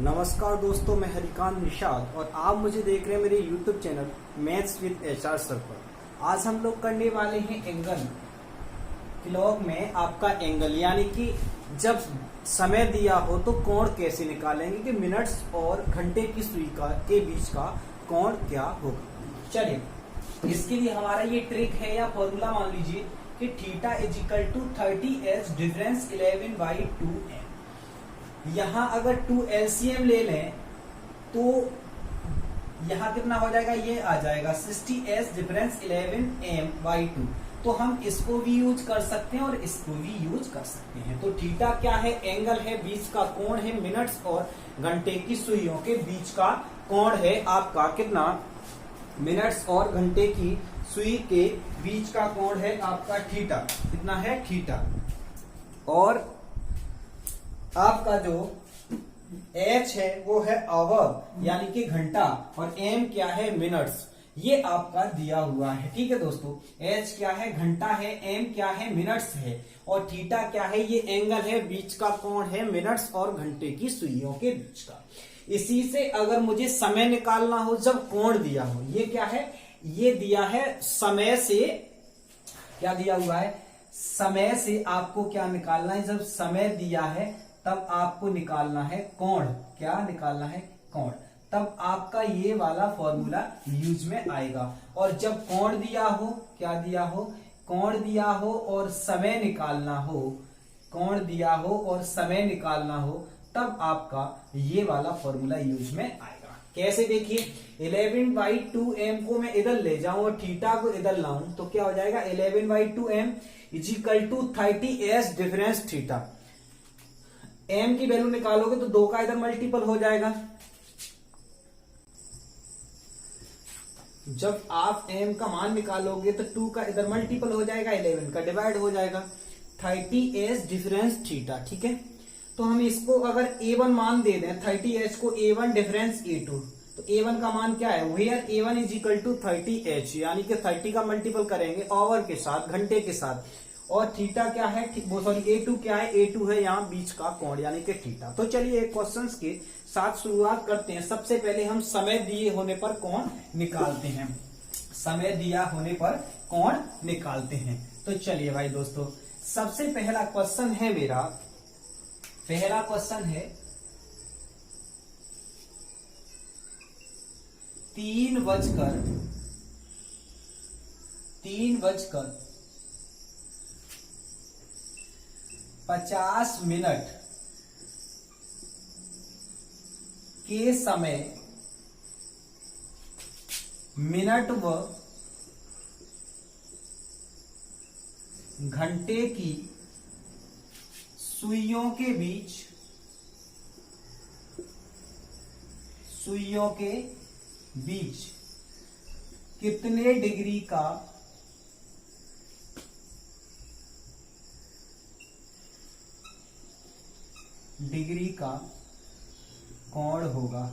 नमस्कार दोस्तों, मैं हरिकांत निषाद और आप मुझे देख रहे हैं मेरे YouTube channel maths with HR sir पर। आज हम लोग करने वाले हैं एंगल क्लॉक में आपका एंगल, यानी कि जब समय दिया हो तो कोण कैसे निकालेंगे कि मिनट्स और घंटे की सुई के बीच का कोण क्या होगा। चलिए, इसके लिए हमारा ये ट्रिक है या फॉर्मूला मान लीजिए कि theta is equal to 30s difference 11/2m। यहां अगर 2 LCM ले लें तो यहां कितना हो जाएगा, ये आ जाएगा 60s डिफरेंस 11m/2। तो हम इसको भी यूज कर सकते हैं और इसको भी यूज कर सकते हैं। तो थीटा क्या है, एंगल है, बीच का कोण है, मिनट्स और घंटे की सुइयों के बीच का कोण है आपका कितना, मिनट्स और घंटे की सुई के बीच का कोण है आपका थीटा। कितना है, थीटा। और आपका जो h है वो है आवर यानी कि घंटा, और m क्या है, मिनट्स। ये आपका दिया हुआ है, ठीक है दोस्तों। h क्या है, घंटा है, m क्या है, मिनट्स है, और थीटा क्या है, ये एंगल है, बीच का कोण है, मिनट्स और घंटे की सुइयों के बीच का। इसी से अगर मुझे समय निकालना हो जब कोण दिया हो, ये क्या है, ये दिया है समय से, क्या दिया हुआ है, समय से आपको क्या निकालना है, जब समय दिया है तब आपको निकालना है कोण। क्या निकालना है, कोण। तब आपका ये वाला फॉर्मूला यूज में आएगा। और जब कोण दिया हो, क्या दिया हो, कोण दिया हो और समय निकालना हो, कोण दिया हो और समय निकालना हो, तब आपका ये वाला फॉर्मूला यूज में आएगा। कैसे, देखिए 11/2m को मैं इधर ले जाऊं और थीटा को इधर लाऊं तो क्या हो जाएगा, 11/2m is equal to 30s difference theta. m की वैल्यू निकालोगे तो 2 का इधर मल्टीपल हो जाएगा। जब आप m का मान निकालोगे तो 2 का इधर मल्टीपल हो जाएगा, 11 का डिवाइड हो जाएगा, 30s डिफरेंस थीटा। ठीक है, तो हम इसको अगर a1 मान दे दें, 30s को a1 डिफरेंस a2, तो a1 का मान क्या है, where a1 is equal to 30h, यानी कि 30 का मल्टीपल करेंगे आवर के साथ, घंटे के साथ, और थीटा क्या है, a2 क्या है, a2 है यहाँ बीच का कोण यानी कि थीटा। तो चलिए एक क्वेश्चंस के साथ शुरुआत करते हैं। सबसे पहले हम समय दिए होने पर कोण निकालते हैं, समय दिया होने पर कोण निकालते हैं। तो चलिए भाई दोस्तों, सबसे पहला क्वेश्चन है मेरा, पहला क्वेश्चन है 3:50 के समय मिनट व घंटे की सुइयों के बीच कितने डिग्री का कोण होगा।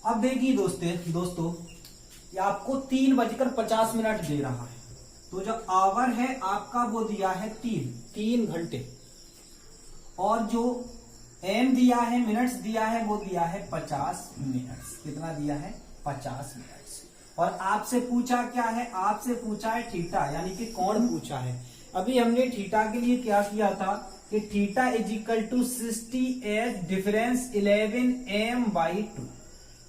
अब देखिए दोस्तों ये आपको 3:50 दे रहा है, तो जो आवर है आपका वो दिया है 3 घंटे, और जो m दिया है, मिनट्स दिया है, वो दिया है 50 मिनट्स। कितना दिया है, 50 मिनट्स। और आपसे पूछा क्या है, आपसे पूछा है थीटा यानी कि कोण पूछा है। अभी हमने थीटा के लिए क्या किया था कि theta is equal to 60s difference 11m/2,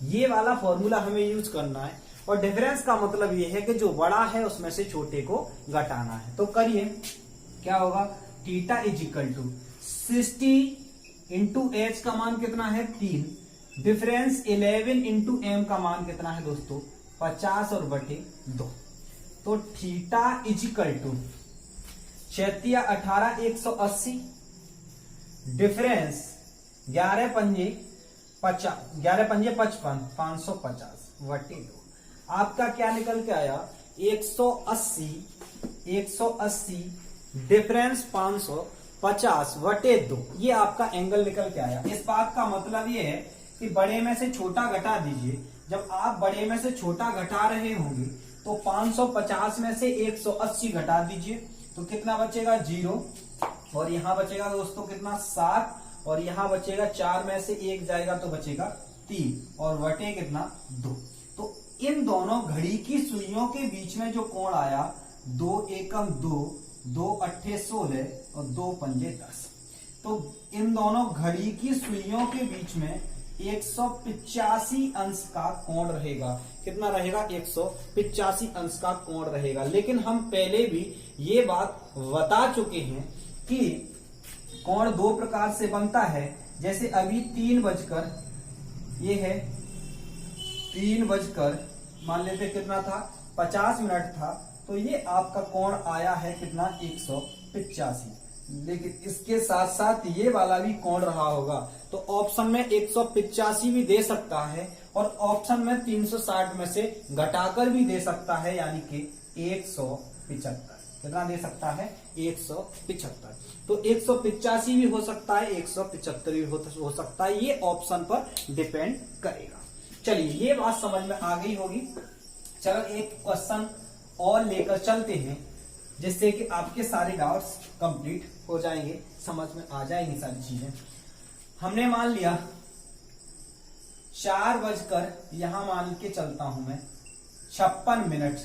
ये वाला फॉर्मूला हमें यूज करना है। और डिफरेंस का मतलब ये है कि जो बड़ा है उसमें से छोटे को घटाना है। तो करिए, क्या होगा, theta is equal to 60 into h का मान कितना है, 3, डिफरेंस 11 इंटू m का मान कितना है दोस्तों, 50 और बटे 2। तो theta is equal to 6×18 180 difference 11×5 55 550 बटे 2। आपका क्या निकल के आया, 180 डिफरेंस 550 बटे 2। ये आपका एंगल निकल के आया। इस बात का मतलब ये है कि बड़े में से छोटा घटा दीजिए। जब आप बड़े में से छोटा घटा रहे होंगे तो 550 में से 180 घटा दीजिए तो कितना बचेगा, 0। और यहां बचेगा दोस्तों कितना 7, और यहां बचेगा 4 में से 1 जाएगा तो बचेगा 3, और बटे कितना 2। तो इन दोनों घड़ी की सुइयों के बीच में जो कोण आया 2 एकम 2, 2 अट्ठे 16 और 2 पंजे 10। तो इन दोनों घड़ी की सुइयों के बीच में 185 अंश का कोण रहेगा। कितना रहेगा? 185 अंश का कोण रहेगा। लेकिन हम पहले भी ये बात बता चुके हैं कि कोण 2 प्रकार से बनता है। जैसे अभी 3 बजकर, ये है 3 बजकर मान लेते कितना था 50 मिनट था, तो ये आपका कोण आया है कितना 185। लेकिन इसके साथ साथ ये वाला भी कोण रहा होगा, तो ऑप्शन में 185 भी दे सकता है और ऑप्शन में 360 में से घटाकर भी दे सकता है, यानी कि 175। कितना दे सकता है? 175। तो 185 भी हो सकता है, 175 भी हो सकता है, ये ऑप्शन पर डिपेंड करेगा। चलिए, ये बात समझ में आ गई होगी। चलो एक क्वेश्चन और लेकर चलते हैं, जिससे कि आपके सारे डाउट्स कंप्लीट हो जाएंगे, समझ में आ जाएंगी सारी चीजें। हमने मान लिया 4 बजकर, यहां मान के चलता हूं मैं 56 मिनट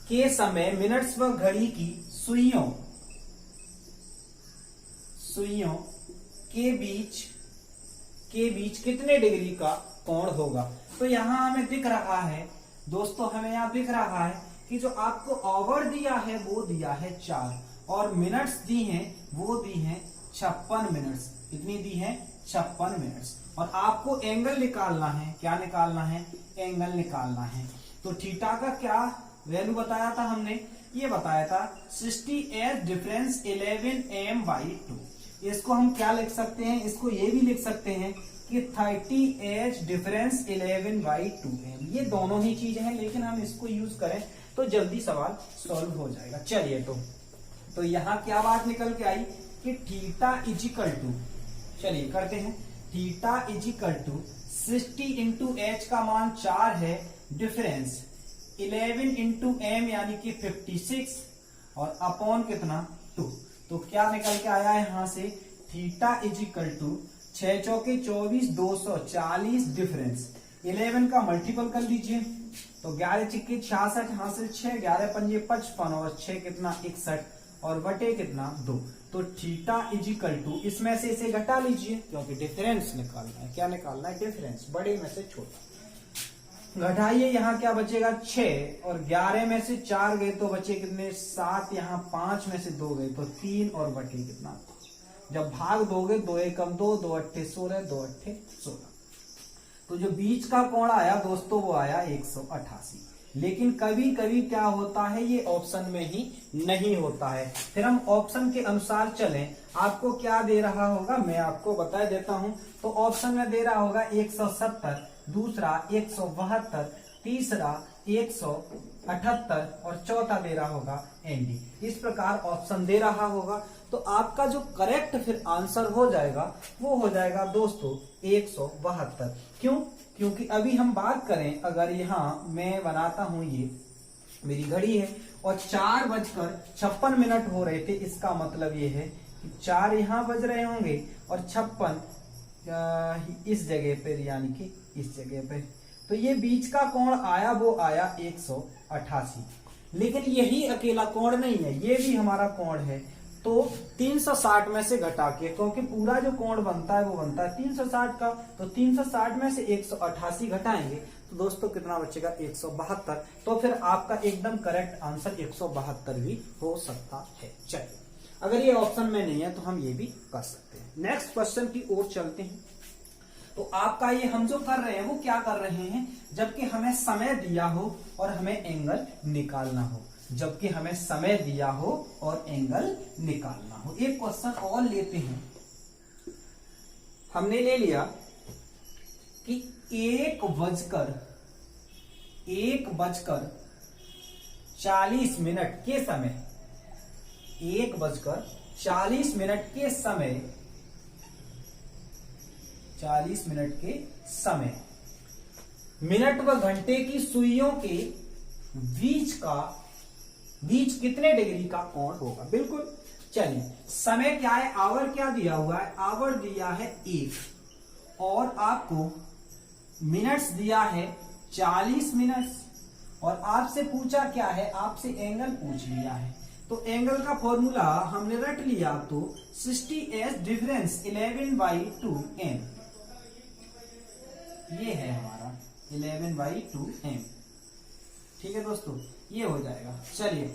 के समय मिनट्स व घड़ी की सुइयों के बीच कितने डिग्री का कोण होगा। तो यहां हमें दिख रहा है दोस्तों, हमें यहां दिख रहा है कि जो आपको आवर दिया है वो दिया है 4, और मिनट्स दी हैं वो दी हैं 56 मिनट्स। कितनी दी है? 56 मिनट्स। और आपको एंगल निकालना है। क्या निकालना है? एंगल निकालना है। तो थीटा का क्या वैल्यू बताया था हमने? ये बताया था 60 डिफरेंस 11 m/2। इसको हम क्या लिख सकते हैं? इसको ये भी लिख सकते हैं कि 30 डिफरेंस 11/2 m। ये दोनों ही चीजें हैं, लेकिन हम इसको यूज करें तो जल्दी सवाल सॉल्व हो जाएगा। चलिए, तो यहां क्या बात निकल के आई कि थीटा इजिकल टू, चलिए करते हैं, theta is equal to 60 into h का मान 4 है, डिफरेंस 11 इंटू एम यानी कि 56, और अपॉन कितना 2। तो क्या निकल के आया है यहां से? थीटा इजिकल टू 6 चौके 24, 240 डिफरेंस 11 का मल्टीपल कर लीजिए, तो 11 चिक्के 66 हासिल 6, 11 पंजे 55 और 6 कितना 61, और बटे कितना 2। तो थीटा इजिकल टू, इसमें से इसे घटा लीजिए क्योंकि डिफरेंस निकालना है। क्या निकालना है? डिफरेंस, बड़े में से छोटा। घटाइए, यहाँ क्या बचेगा 6, और 11 में से 4 गए तो बचे कितने 7, यहाँ 5 में से 2 गए तो 3, और बटे कितना। जब भाग दोगे 2 एकम 2, 2 अट्ठे 16, 2 अट्ठे 16। तो जो बीच का कोण आया दोस्तों वो आया 188। लेकिन कभी कभी क्या होता है, ये ऑप्शन में ही नहीं होता है। फिर हम ऑप्शन के अनुसार चलें। आपको क्या दे रहा होगा मैं आपको बता देता हूं। तो ऑप्शन में दे रहा होगा 170, दूसरा 172, तीसरा 178 और चौथा दे रहा होगा एनडी। इस प्रकार ऑप्शन दे रहा होगा। तो आपका जो करेक्ट फिर आंसर हो जाएगा वो हो जाएगा दोस्तों 172। क्यों? क्योंकि अभी हम बात करें, अगर यहाँ मैं बनाता हूं, ये मेरी घड़ी है और 4:56 हो रहे थे, इसका मतलब ये है कि 4 यहाँ बज रहे होंगे और 56 इस जगह पर, यानी कि इस जगह पे। तो ये बीच का कोण आया वो आया 188। लेकिन यही अकेला कोण नहीं है, ये भी हमारा कोण है। तो 360 में से घटा के, क्योंकि पूरा जो कोण बनता है वो बनता है 360 का, तो 360 में से 188 घटाएंगे तो दोस्तों कितना बचेगा 172। तो फिर आपका एकदम करेक्ट आंसर 172 भी हो सकता है। चलिए, अगर ये ऑप्शन में नहीं है तो हम ये भी कर सकते हैं। नेक्स्ट क्वेश्चन की ओर चलते हैं। तो आपका ये हम जो कर रहे हैं वो क्या कर रहे हैं, जबकि हमें समय दिया हो और हमें एंगल निकालना हो, जबकि हमें समय दिया हो और एंगल निकालना हो। एक क्वेश्चन और लेते हैं। हमने ले लिया कि 1:40 के समय, 1:40 के समय, 40 मिनट के समय मिनट व घंटे की सुइयों के बीच कितने डिग्री का कोण होगा। बिल्कुल चलिए समय क्या है, आवर क्या दिया हुआ है, आवर दिया है 1 और आपको मिनट्स दिया है 40 मिनट्स और आपसे पूछा क्या है, आपसे एंगल पूछ लिया है। तो एंगल का फॉर्मूला हमने रट लिया, तो 60s डिफरेंस 11/2m, ये है हमारा 11/2m। ठीक है दोस्तों, ये हो जाएगा। चलिए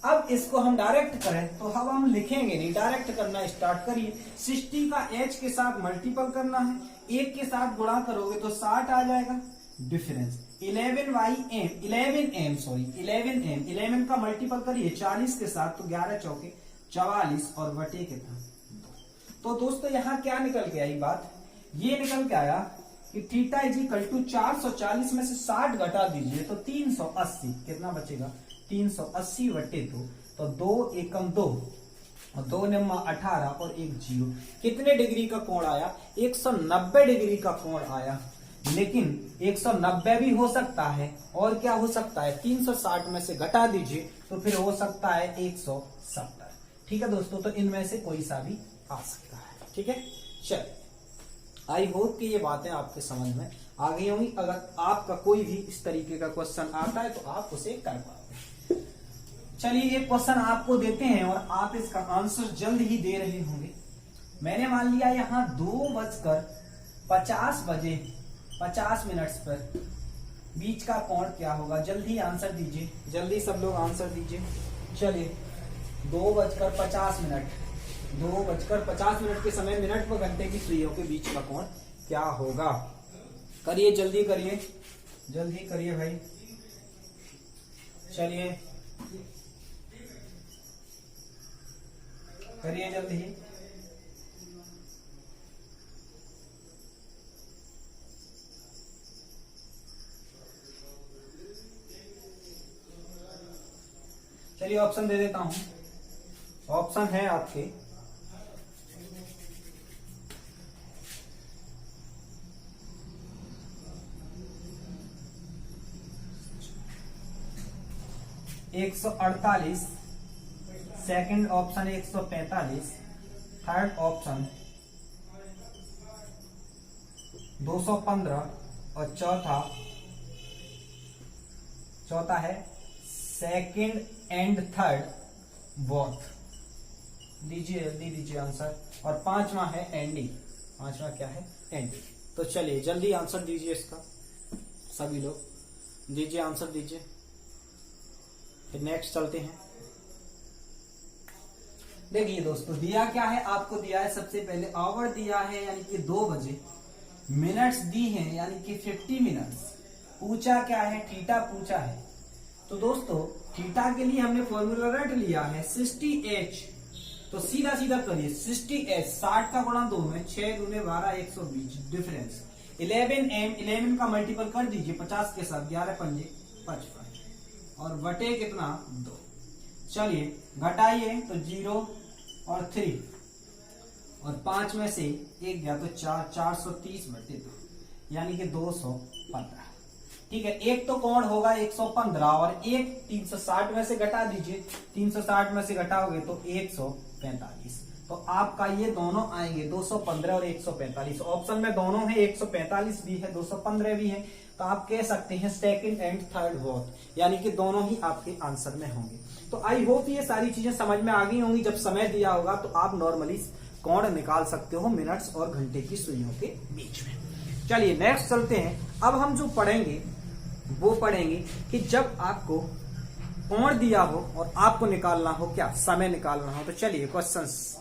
अब इसको हम डायरेक्ट करें तो अब हम लिखेंगे नहीं, डायरेक्ट करना स्टार्ट करिए। 60 का h के साथ मल्टीपल करना है, 1 के साथ गुणा करोगे तो 60 आ जाएगा। डिफरेंस 11m का मल्टीपल करिए 40 के साथ तो 11 चौके 44 और बटे कितना 2। तो दोस्तों यहाँ क्या निकल के आई बात, ये निकल के आया कि थीटा इज इक्वल टू 440 में से 60 घटा दीजिए तो 380, कितना बचेगा 380 बटे 2, तो 2 एकम 2 और 2 नम्मा 18 और 1 0। कितने डिग्री का कोण आया, 190 डिग्री का कोण आया। लेकिन 190 भी हो सकता है और क्या हो सकता है, 360 में से घटा दीजिए तो फिर हो सकता है 170। ठीक है दोस्तों, तो इनमें से कोई सा भी आ सकता है। ठीक है, चलिए आई होप कि ये बातें आपके समझ में आ गई होंगी। अगर आपका कोई भी इस तरीके का क्वेश्चन आता है तो आप उसे कर पाओगे। चलिए ये क्वेश्चन आपको देते हैं और आप इसका आंसर जल्द ही दे रहे होंगे। मैंने मान लिया यहाँ 2:50 बजे 50 मिनट्स पर बीच का कोण क्या होगा, जल्दी आंसर दीजिए, जल्दी सब लोग आंसर दीजिए। चलिए 2:50 के समय मिनट व घंटे की सुइयों के बीच का कोण क्या होगा। करिए जल्दी करिए, जल्दी करिए भाई। चलिए करिए जल्दी। चलिए ऑप्शन दे देता हूं, ऑप्शन है आपके 148, सेकंड ऑप्शन 145, थर्ड ऑप्शन 215 और चौथा है सेकंड एंड थर्ड बोथ। दीजिए जल्दी दीजिए आंसर। और पांचवा है एंडिंग, पांचवा क्या है, एंडिंग। तो चलिए जल्दी आंसर दीजिए इसका, सभी लोग दीजिए आंसर दीजिए, फिर नेक्स्ट चलते हैं। देखिए दोस्तों दिया क्या है, आपको दिया है सबसे पहले आवर दिया है यानी कि 2 बजे, मिनट्स दी हैं यानी कि 50 मिनट्स, पूछा क्या है, थीटा पूछा है। तो दोस्तों थीटा के लिए हमने फॉर्मूला रट लिया है 60h, तो सीधा सीधा करिए 60h 60 का गुणा 2 में 6 दूने 12 120 डिफरेंस 11m का मल्टीपल कर दीजिए 50 के साथ 11 पंजे 55 और बटे कितना 2। चलिए घटाइए तो 0 और 3 और 5 में से 1 गया तो 430 बटे 2 यानी कि 215। ठीक है, एक तो कोण होगा 115 और एक 360 में से घटा दीजिए, 360 में से घटाओगे तो 145। तो आपका ये दोनों आएंगे 215 और 145। ऑप्शन में दोनों है, 145 भी है 215 भी है, तो आप कह सकते हैं सेकंड एंड थर्ड बोथ, यानी कि दोनों ही आपके आंसर में होंगे। तो आई होप ये सारी चीजें समझ में आ गई होंगी। जब समय दिया होगा तो आप नॉर्मली कोण निकाल सकते हो मिनट्स और घंटे की सुइयों के बीच में। चलिए नेक्स्ट चलते हैं। अब हम जो पढ़ेंगे वो पढ़ेंगे कि जब आपको कोण दिया हो और आपको निकालना हो क्या, समय निकालना हो। तो चलिए क्वेश्चंस,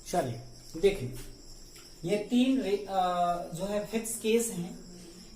चलिए देखिए ये 3 जो है फिक्स केस हैं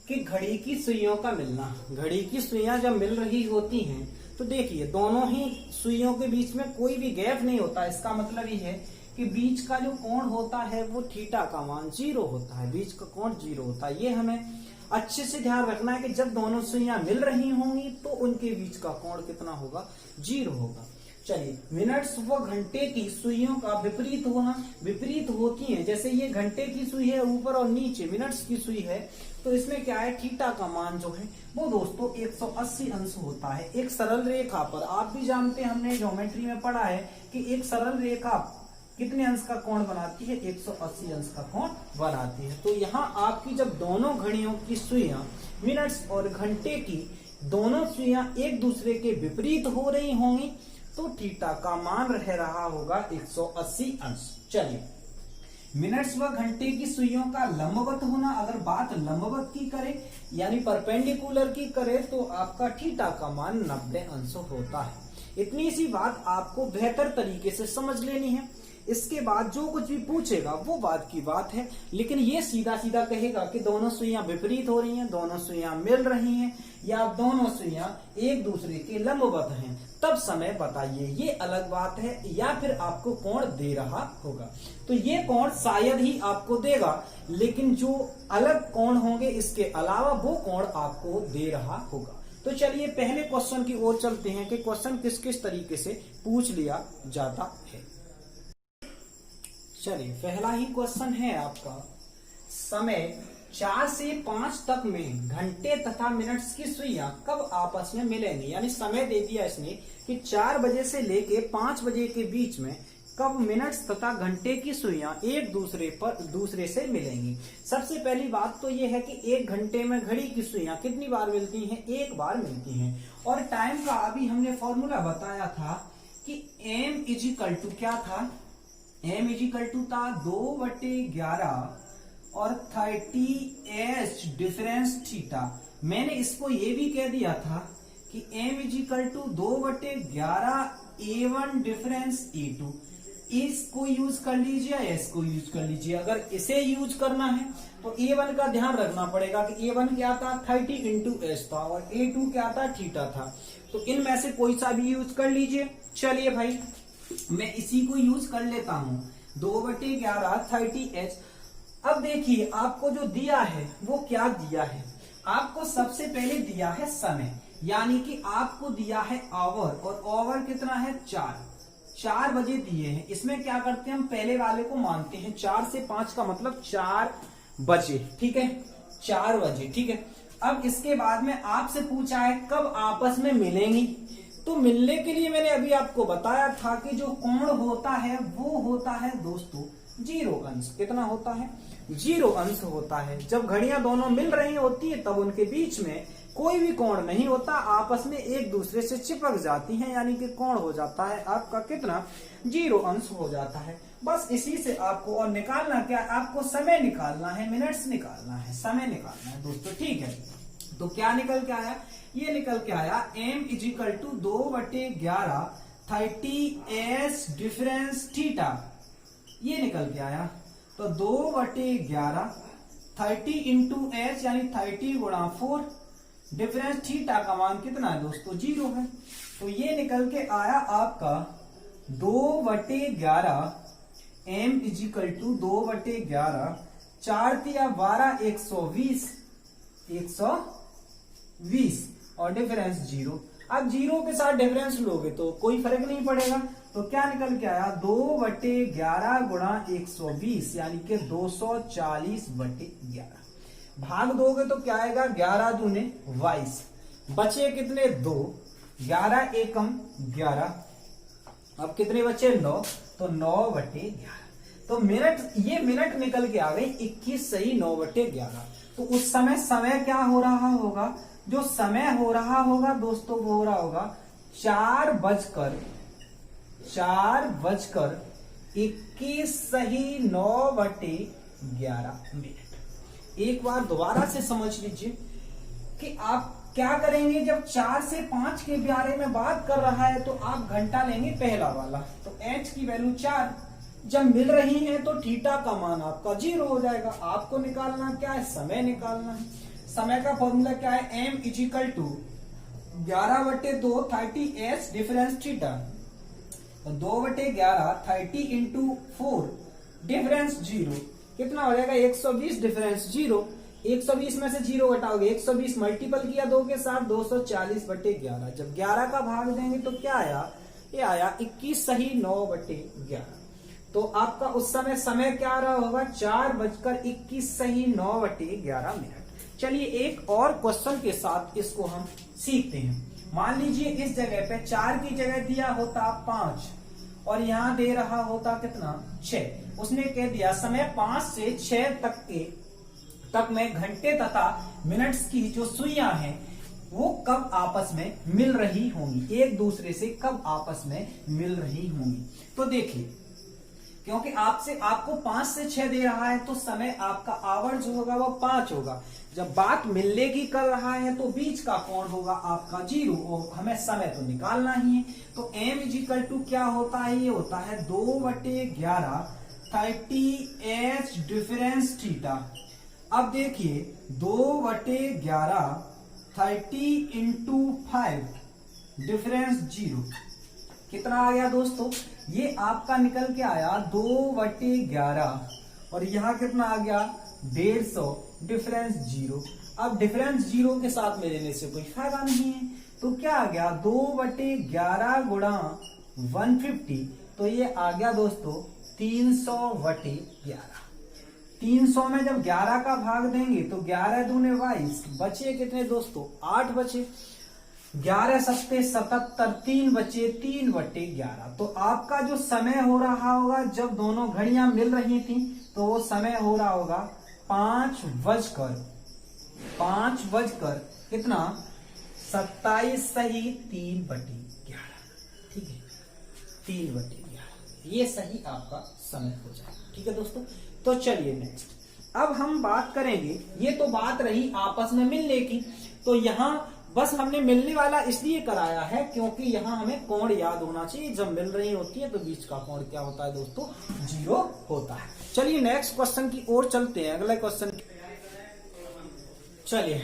कि घड़ी की सुइयों का मिलना। घड़ी की सुइयां जब मिल रही होती हैं तो देखिए दोनों ही सुइयों के बीच में कोई भी गैप नहीं होता। इसका मतलब ये है कि बीच का जो कोण होता है वो थीटा का मान 0 होता है, बीच का कोण 0 होता है। ये हमें अच्छे से ध्यान रखना है कि जब दोनों सुइयां मिल रही होंगी तो उनके बीच का कोण कितना होगा, 0 होगा। चलिए, मिनट्स व घंटे की सुइयों का विपरीत होना, विपरीत होती हैं। जैसे ये घंटे की सुई है ऊपर और नीचे मिनट्स की सुई है, तो इसमें क्या है, थीटा का मान जो है वो दोस्तों 180 अंश होता है। एक सरल रेखा पर, आप भी जानते हैं, हमने ज्योमेट्री में पढ़ा है कि एक सरल रेखा कितने अंश का कोण बनाती है, 180 अंश का कोण बनाती है। तो यहाँ आपकी जब दोनों घड़ियों की सुइयां, मिनट्स और घंटे की दोनों सुइयां एक दूसरे के विपरीत हो रही होंगी, तो थीटा का मान रह रहा होगा 180 अंश। चलिए, मिनट्स व घंटे की सुइयों का लंबवत होना, अगर बात लंबवत की करें यानी परपेंडिकुलर की करें, तो आपका थीटा का मान 90 अंश होता है। इतनी सी बात आपको बेहतर तरीके से समझ लेनी है। इसके बाद जो कुछ भी पूछेगा वो बात की बात है, लेकिन ये सीधा सीधा कहेगा कि दोनों सुइयां विपरीत हो रही हैं, दोनों सुइयां मिल रही हैं, या दोनों सुइयां एक दूसरे के लंबवत हैं, तब समय बताइए, ये अलग बात है। या फिर आपको कोण दे रहा होगा, तो ये कोण शायद ही आपको देगा, लेकिन जो अलग कोण होंगे इसके अलावा वो कोण आपको दे रहा होगा। तो चलिए पहले क्वेश्चन की ओर चलते हैं कि क्वेश्चन किस किस तरीके से पूछ लिया जाता है। चलिए, पहला ही क्वेश्चन है आपका, समय 4 से 5 तक में घंटे तथा मिनट्स की सुइयां कब आपस में मिलेंगी। यानी समय दे दिया इसने कि 4 बजे से लेके 5 बजे के बीच में कब मिनट्स तथा घंटे की सुइयां एक दूसरे से मिलेंगी। सबसे पहली बात तो यह है कि 1 घंटे में घड़ी की सुइयां कितनी बार मिलती हैं, 1 बार मिलती हैं। और टाइम का अभी हमने फॉर्मूला बताया था कि m इजिकल टू क्या था, m इजिकल टू था 2/11 और 30h डिफरेंस थीटा। मैंने इसको ये भी कह दिया था कि m is equal to 2/11 A1 difference A2। इसको यूज कर लीजिए या इसको यूज कर लीजिए। अगर इसे यूज करना है तो A1 का ध्यान रखना पड़ेगा कि A1 क्या था, 30 इंटू एस था, और A2 क्या था, थीटा था। तो इनमें से कोई सा भी यूज कर लीजिए। चलिए भाई, मैं इसी को यूज कर लेता हूं, 2/11 30h। अब देखिए आपको जो दिया है वो क्या दिया है, आपको सबसे पहले दिया है समय, यानी कि आपको दिया है आवर, और आवर कितना है, 4 बजे दिए हैं। इसमें क्या करते हैं, हम पहले वाले को मानते हैं, 4 से 5 का मतलब 4 बजे, ठीक है, 4 बजे, ठीक है। अब इसके बाद में आपसे पूछा है कब आपस में मिलेंगी, तो मिलने के लिए मैंने अभी आपको बताया था कि जो कोण होता है वो होता है दोस्तों 0 अंश। कितना होता है, 0 अंश होता है। जब घड़ियां दोनों मिल रही होती है तब उनके बीच में कोई भी कोण नहीं होता, आपस में एक दूसरे से चिपक जाती हैं, यानी कि कोण हो जाता है आपका कितना, 0 अंश हो जाता है। बस इसी से आपको और निकालना क्या, आपको समय निकालना है, मिनट्स निकालना है, समय निकालना है दोस्तों, ठीक है। तो क्या निकल के आया, ये निकल के आया m is equal to 2/11 30s difference theta, ये निकल के आया। तो 2/11 30 इंटू एच यानी 30 गुणा 4, डिफरेंस थीटा का मान कितना है दोस्तों, 0 है। तो ये निकल के आया आपका 2/11 m इजिकल टू 2/11, 4 तिया 12, 120 और डिफरेंस 0। अब 0 के साथ डिफरेंस लोगे तो कोई फर्क नहीं पड़ेगा, तो क्या निकल के आया, 2/11 गुणा 120 यानी कि 240/11। भाग दोगे तो क्या आएगा, 11 दूने 22, बचे कितने, 2, 11 एकम 11, अब कितने बचे, 9, तो 9/11। तो मिनट, ये मिनट निकल के आ गई 21 सही 9/11। तो उस समय क्या हो रहा होगा, जो समय हो रहा होगा दोस्तों वो हो रहा होगा 4:21 सही 9/11 मिनट। एक बार दोबारा से समझ लीजिए कि आप क्या करेंगे, जब 4 से 5 के बारे में बात कर रहा है तो आप घंटा लेंगे पहला वाला, तो h की वैल्यू 4, जब मिल रही है तो थीटा का मान आपका 0 हो जाएगा। आपको निकालना क्या है, समय निकालना है। समय का फॉर्मूला क्या है, m is equal to 11/2 30s difference theta, 2/11 30 into 4 difference 0, कितना हो जाएगा, 120 डिफरेंस 0। 120 में से 0 घटाओगे, 120 मल्टीपल किया 2 के साथ, 240/11। जब 11 का भाग देंगे तो क्या आया, ये आया 21 सही 9/11। तो आपका उस समय क्या रहा होगा, 4:21 सही 9/11। चलिए एक और क्वेश्चन के साथ इसको हम सीखते हैं। मान लीजिए इस जगह पे 4 की जगह दिया होता 5 और यहाँ दे रहा होता कितना 6। उसने कह दिया समय 5 से 6 तक में घंटे तथा मिनट्स की जो सुइयां हैं वो कब आपस में मिल रही होंगी, एक दूसरे से कब आपस में मिल रही होंगी। तो देखिए, क्योंकि आपको 5 से 6 दे रहा है तो समय आपका आवर जो होगा वो 5 होगा। जब बात मिलने की कर रहा है तो बीच का कोण होगा आपका 0 और हमें समय तो निकालना ही है। तो m इजिकल टू क्या होता है, ये होता है 2/11 30h डिफरेंस थीटा। अब देखिए 2/11 30 इंटू 5 डिफरेंस 0 कितना आ गया दोस्तों, ये आपका निकल के आया 2/11 और यहाँ कितना आ गया 150 डिफरेंस 0। अब डिफरेंस 0 के साथ में लेने से कोई फायदा नहीं है, तो क्या आ गया 2/11 गुणा 150, तो ये आ गया दोस्तों 300/11। 300 में जब 11 का भाग देंगे तो 11 दूने 22, बचे कितने दोस्तों 8 बचे। 11 सत्ते 77, 3 बचे 3/11। तो आपका जो समय हो रहा होगा जब दोनों घड़ियां मिल रही थी तो वो समय हो रहा होगा 5 बजकर कितना 27 सही 3/11। ठीक है 3/11 ये सही आपका समय हो जाएगा। ठीक है दोस्तों, तो चलिए नेक्स्ट अब हम बात करेंगे। ये तो बात रही आपस में मिलने की, तो यहां बस हमने मिलने वाला इसलिए कराया है क्योंकि यहाँ हमें कोण याद होना चाहिए। जब मिल रही होती है तो बीच का कोण क्या होता है दोस्तों 0 होता है। चलिए नेक्स्ट क्वेश्चन की ओर चलते हैं। अगला क्वेश्चन चलिए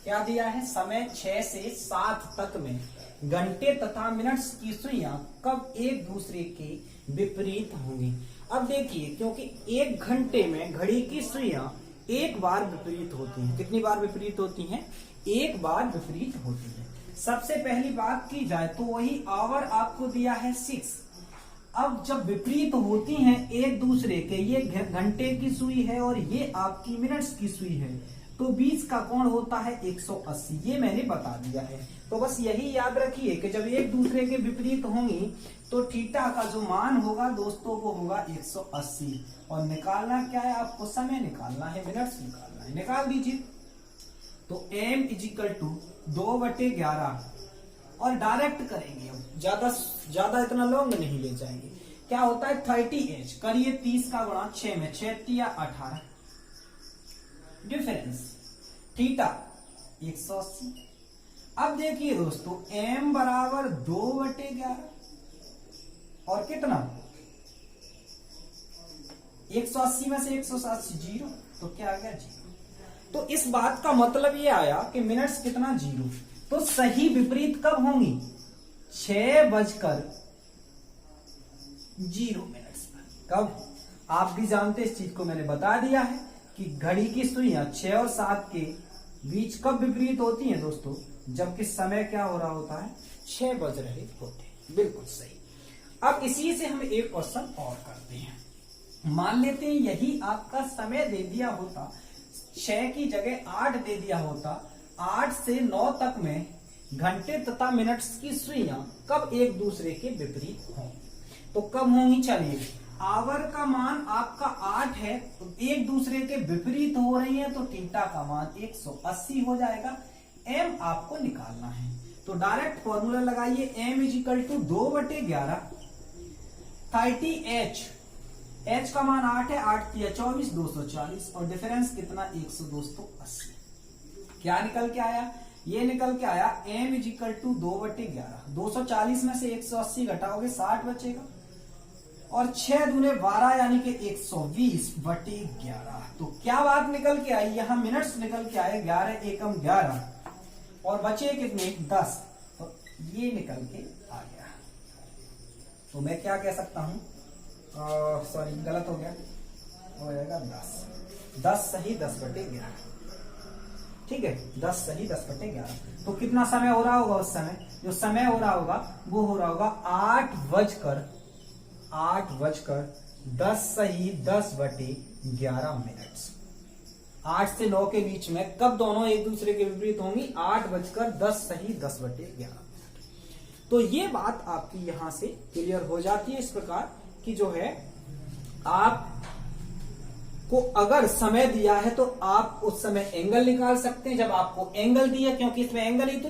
क्या दिया है, समय 6 से 7 तक में घंटे तथा मिनट्स की सुइयां कब एक दूसरे के विपरीत होंगी। अब देखिए क्योंकि 1 घंटे में घड़ी की सुइयां एक बार विपरीत होती हैं। कितनी बार विपरीत होती हैं, एक बार विपरीत होती है। सबसे पहली बात की जाए तो वही आवर आपको दिया है 6। अब जब विपरीत होती हैं एक दूसरे के, ये घंटे की सुई है और ये आपकी मिनट्स की सुई है, तो बीच का कोण होता है 180। ये मैंने बता दिया है। तो बस यही याद रखिए कि जब एक दूसरे के विपरीत होंगी तो थीटा का जो मान होगा दोस्तों वो होगा 180। और निकालना क्या है, आपको समय निकालना है, मिनट्स निकालना है। निकाल दीजिए। तो m इजिकल टू 2/11 और डायरेक्ट करेंगे, हम ज्यादा इतना लॉन्ग नहीं ले जाएंगे। क्या होता है 30h करिए 30 का गुणा 6 में 6 या 18 डिफरेंस थीटा 180। अब देखिए दोस्तों m बराबर 2/11 और कितना 180 में से 180 0, तो क्या आ गया 0। तो इस बात का मतलब ये आया कि मिनट्स कितना 0। तो सही विपरीत कब होंगी 6:0 मिनट्स पर। कब, आप भी जानते इस चीज को मैंने बता दिया है कि घड़ी की सुइयां 6 और 7 के बीच कब विपरीत होती हैं दोस्तों, जबकि समय क्या हो रहा होता है 6 बज रहे होते हैं। बिल्कुल सही। अब इसी से हम एक क्वेश्चन और करते हैं। मान लेते हैं यही आपका समय दे दिया होता, 6 की जगह 8 दे दिया होता, 8 से 9 तक में घंटे तथा मिनट्स की सुइयां कब एक दूसरे के विपरीत होंगी। तो कब होंगी, चलिए आवर का मान आपका 8 है, तो एक दूसरे के विपरीत हो रही है तो थीटा का मान 180 हो जाएगा। m आपको निकालना है तो डायरेक्ट फॉर्मूला लगाइए, m is equal to 2/11 30h, h का मान 8 है, 8 या 24 240 और डिफरेंस कितना 180। क्या निकल के आया, ये निकल के आया m इजिकल टू 2/11। 240 में से 180 घटाओगे 60 बचेगा और 6 दूने 12 यानी कि 120/11। तो क्या बात निकल के आई, यहां मिनट्स निकल के आए 11 एकम 11 और बचे कितने 10, तो ये निकल के आ गया। तो मैं क्या कह सकता हूं, सॉरी गलत हो गया, हो जाएगा 10 सही 10/11। ठीक है, 10 सही 10/11। तो कितना समय हो रहा होगा उस समय? जो समय हो रहा होगा वो हो रहा होगा 8:10 सही 10/11 मिनट्स। 8 से 9 के बीच में कब दोनों एक दूसरे के विपरीत होंगी? 8:10 सही 10/11। तो ये बात आपकी यहां से क्लियर हो जाती है इस प्रकार कि जो है आप को अगर समय दिया है तो आप उस समय एंगल निकाल सकते हैं। जब आपको एंगल दिया, क्योंकि इसमें एंगल ही तो